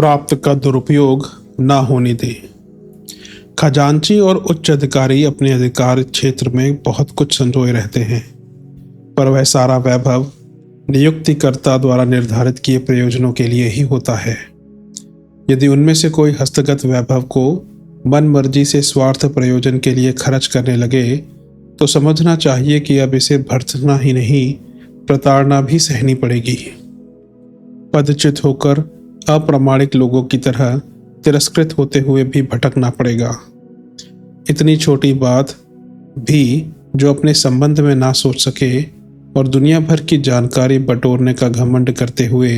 प्राप्त का दुरुपयोग न होने दें। खजांची और उच्च अधिकारी अपने अधिकार क्षेत्र में बहुत कुछ संजोए रहते हैं, पर वह सारा वैभव नियुक्तिकर्ता द्वारा निर्धारित किए प्रयोजनों के लिए ही होता है। यदि उनमें से कोई हस्तगत वैभव को मन मर्जी से स्वार्थ प्रयोजन के लिए खर्च करने लगे, तो समझना चाहिए कि अब इसे भर्त्सना ही नहीं, प्रताड़ना भी सहनी पड़ेगी। पदच्युत होकर अप्रामाणिक लोगों की तरह तिरस्कृत होते हुए भी भटकना पड़ेगा। इतनी छोटी बात भी जो अपने संबंध में ना सोच सके और दुनिया भर की जानकारी बटोरने का घमंड करते हुए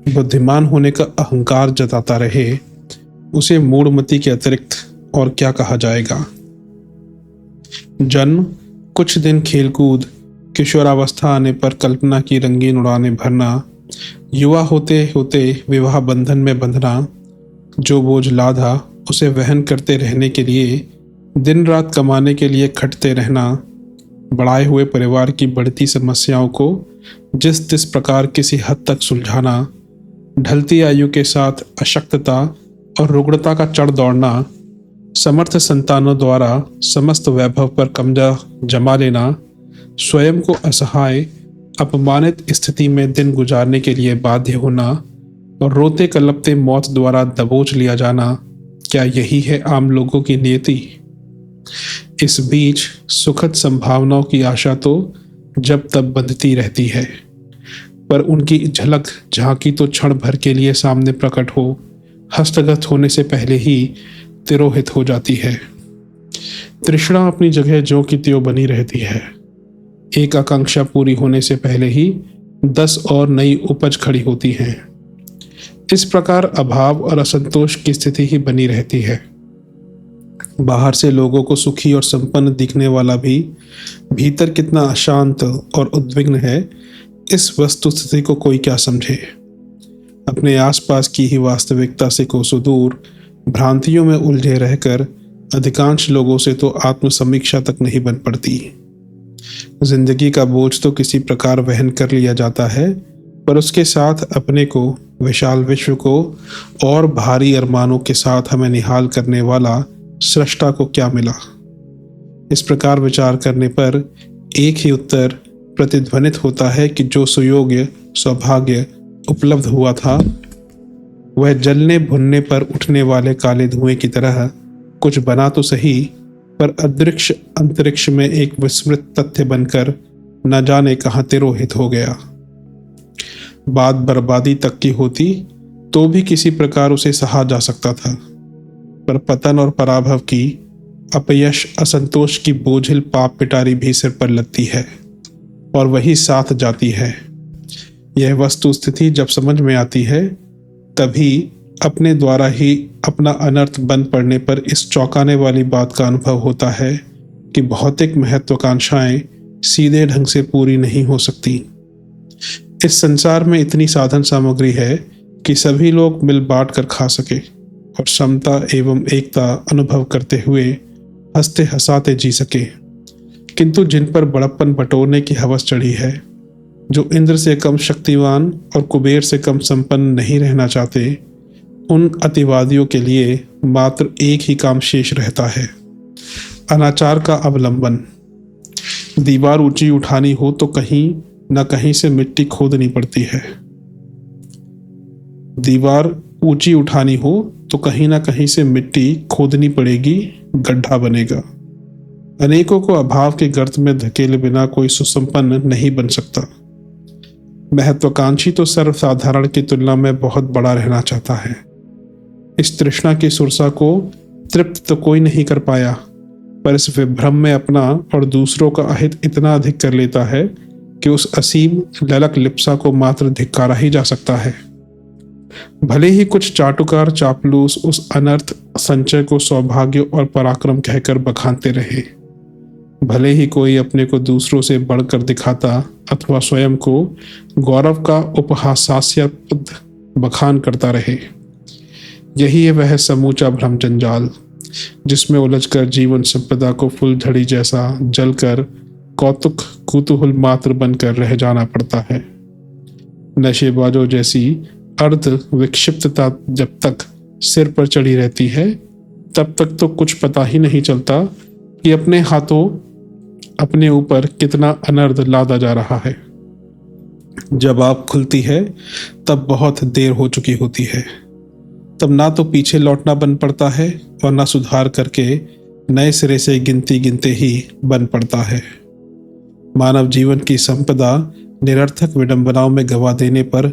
बुद्धिमान होने का अहंकार जताता रहे, उसे मूढ़मति के अतिरिक्त और क्या कहा जाएगा। जन्म, कुछ दिन खेलकूद, किशोरावस्था आने पर कल्पना की रंगीन उड़ानें भरना, युवा होते होते विवाह बंधन में बंधना, जो बोझ लादा उसे वहन करते रहने के लिए दिन रात कमाने के लिए खटते रहना, बढ़ाए हुए परिवार की बढ़ती समस्याओं को जिस प्रकार किसी हद तक सुलझाना, ढलती आयु के साथ अशक्तता और रुग्णता का चढ़ दौड़ना, समर्थ संतानों द्वारा समस्त वैभव पर कब्जा जमा लेना, स्वयं को असहाय अपमानित स्थिति में दिन गुजारने के लिए बाध्य होना और रोते कलपते मौत द्वारा दबोच लिया जाना, क्या यही है आम लोगों की नियति? इस बीच सुखद संभावनाओं की आशा तो जब तब बंधती रहती है, पर उनकी झलक झांकी तो क्षण भर के लिए सामने प्रकट हो, हस्तगत होने से पहले ही तिरोहित हो जाती है। तृष्णा अपनी जगह ज्यों की त्यों बनी रहती है। एक आकांक्षा पूरी होने से पहले ही 10 और नई उपज खड़ी होती हैं। इस प्रकार अभाव और असंतोष की स्थिति ही बनी रहती है। बाहर से लोगों को सुखी और संपन्न दिखने वाला भी भीतर कितना अशांत और उद्विग्न है, इस वस्तु स्थिति को कोई क्या समझे। अपने आसपास की ही वास्तविकता से कोसों दूर भ्रांतियों में उलझे रहकर अधिकांश लोगों से तो आत्मसमीक्षा तक नहीं बन पड़ती। जिंदगी का बोझ तो किसी प्रकार वहन कर लिया जाता है, पर उसके साथ अपने को, विशाल विश्व को और भारी अरमानों के साथ हमें निहाल करने वाला सृष्टा को क्या मिला? इस प्रकार विचार करने पर एक ही उत्तर प्रतिध्वनित होता है कि जो सुयोग्य सौभाग्य उपलब्ध हुआ था, वह जलने भुनने पर उठने वाले काले धुएं की तरह कुछ बना तो सही, पर अदृश्य अंतरिक्ष में एक विस्मृत तथ्य बनकर न जाने कहां तिरोहित हो गया। बात बर्बादी तक की होती तो भी किसी प्रकार उसे सहा जा सकता था, पर पतन और पराभव की, अपयश असंतोष की बोझिल पाप पिटारी भी सिर पर लगती है और वही साथ जाती है। यह वस्तु स्थिति जब समझ में आती है, तभी अपने द्वारा ही अपना अनर्थ बन पड़ने पर इस चौंकाने वाली बात का अनुभव होता है कि भौतिक महत्वाकांक्षाएं सीधे ढंग से पूरी नहीं हो सकती। इस संसार में इतनी साधन सामग्री है कि सभी लोग मिल बांट कर खा सके और समता एवं एकता अनुभव करते हुए हंसते हंसाते जी सके, किंतु जिन पर बड़प्पन बटोरने की हवस चढ़ी है, जो इंद्र से कम शक्तिवान और कुबेर से कम संपन्न नहीं रहना चाहते, उन अतिवादियों के लिए मात्र एक ही काम शेष रहता है, अनाचार का अवलंबन। दीवार ऊंची उठानी हो तो कहीं न कहीं से मिट्टी खोदनी पड़ती है। दीवार ऊंची उठानी हो तो कहीं ना कहीं से मिट्टी खोदनी पड़ेगी, गड्ढा बनेगा। अनेकों को अभाव के गर्त में धकेले बिना कोई सुसंपन्न नहीं बन सकता। महत्वाकांक्षी तो सर्वसाधारण की तुलना में बहुत बड़ा रहना चाहता है। इस तृष्णा की सुरसा को तृप्त तो कोई नहीं कर पाया, पर इस विभ्रम में अपना और दूसरों का अहित इतना अधिक कर लेता है कि उस असीम ललक लिप्सा को मात्र धिक्कारा ही जा सकता है। भले ही कुछ चाटुकार चापलूस उस अनर्थ संचय को सौभाग्य और पराक्रम कहकर बखानते रहे, भले ही कोई अपने को दूसरों से बढ़कर दिखाता अथवा स्वयं को गौरव का उपहासास्पद बखान करता रहे, यही है वह समूचा भ्रम जंजाल जिसमें उलझकर जीवन संपदा को फुलझड़ी जैसा जलकर कौतुक कुतूहल मात्र बनकर रह जाना पड़ता है। नशेबाजों जैसी अर्ध विक्षिप्तता जब तक सिर पर चढ़ी रहती है तब तक तो कुछ पता ही नहीं चलता कि अपने हाथों अपने ऊपर कितना अनर्थ लादा जा रहा है। जब आँख खुलती है तब बहुत देर हो चुकी होती है। तब ना तो पीछे लौटना बन पड़ता है और ना सुधार करके नए सिरे से गिनती गिनते ही बन पड़ता है। मानव जीवन की संपदा निरर्थक विडंबनाओं में गवा देने पर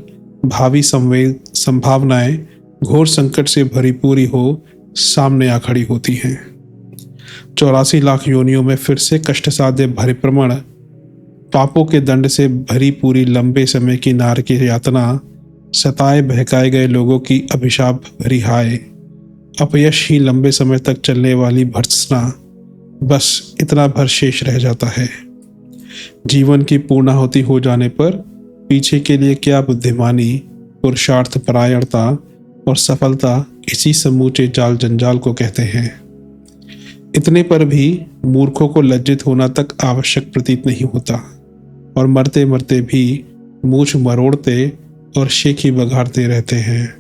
भावी संभावनाएं घोर संकट से भरी पूरी हो सामने आ खड़ी होती हैं। 84 लाख योनियों में फिर से कष्टसाध्य परिभ्रमण, पापों के दंड से भरी पूरी लंबे समय की नार की यातना, सताए बहकाए गए लोगों की अभिशाप भरी हाय, अपयश ही लंबे समय तक चलने वाली भर्त्सना, बस इतना भर शेष रह जाता है। जीवन की पूर्णाहुति हो जाने पर पीछे के लिए क्या बुद्धिमानी, पुरुषार्थ परायणता और सफलता इसी समूचे जाल जंजाल को कहते हैं। इतने पर भी मूर्खों को लज्जित होना तक आवश्यक प्रतीत नहीं होता और मरते मरते भी मूछ मरोड़ते और शेखी बघाड़ते रहते हैं।